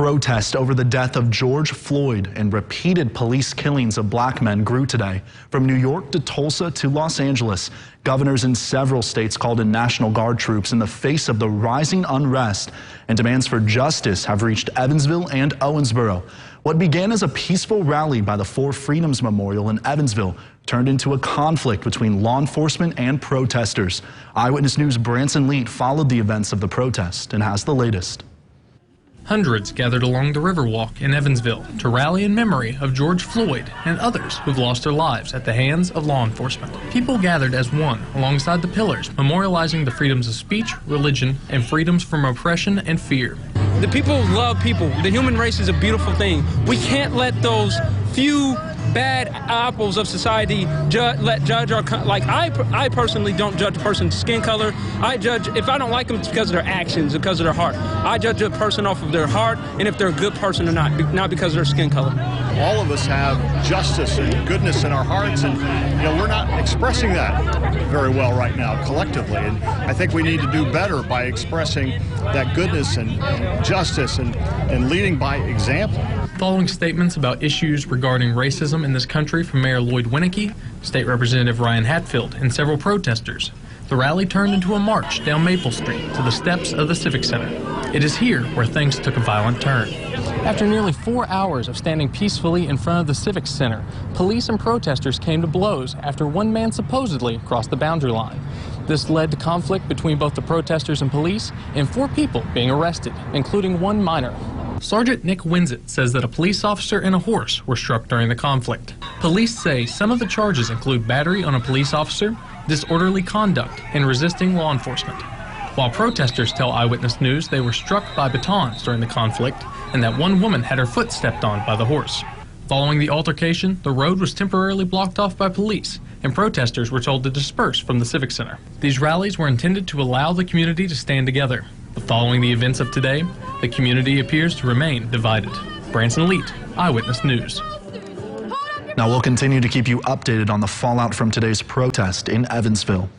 Protest over the death of George Floyd and repeated police killings of black men grew today. From New York to Tulsa to Los Angeles, governors in several states called in National Guard troops in the face of the rising unrest, and demands for justice have reached Evansville and Owensboro. What began as a peaceful rally by the Four Freedoms Memorial in Evansville turned into a conflict between law enforcement and protesters. Eyewitness News' Branson Leet followed the events of the protest and has the latest. Hundreds gathered along the Riverwalk in Evansville to rally in memory of George Floyd and others who've lost their lives at the hands of law enforcement. People gathered as one alongside the pillars, memorializing the freedoms of speech, religion, and freedoms from oppression and fear. The people love people. The human race is a beautiful thing. We can't let those few bad apples of society judge our, like I personally don't judge a person's skin color. I judge, if I don't like them, it's because of their actions, because of their heart. I judge a person off of their heart and if they're a good person or not because of their skin color. All of us have justice and goodness in our hearts, and we're not expressing that very well right now collectively, and I think we need to do better by expressing that goodness and justice and leading by example. Following statements about issues regarding racism in this country from Mayor WINNECKE, State Representative Ryan Hatfield, and several protesters, the rally turned into a march down Maple Street to the steps of the Civic Center. It is here where things took a violent turn. After nearly 4 hours of standing peacefully in front of the Civic Center, police and protesters came to blows after one man supposedly crossed the boundary line. This led to conflict between both the protesters and police, and 4 people being arrested, including one minor. Sergeant Nick Winsett says that a police officer and a horse were struck during the conflict. Police say some of the charges include battery on a police officer, disorderly conduct, and resisting law enforcement. While protesters tell Eyewitness News they were struck by batons during the conflict and that one woman had her foot stepped on by the horse. Following the altercation, the road was temporarily blocked off by police, and protesters were told to disperse from the Civic Center. These rallies were intended to allow the community to stand together. But following the events of today, the community appears to remain divided. Branson Leet, Eyewitness News. Now we'll continue to keep you updated on the fallout from today's protest in Evansville.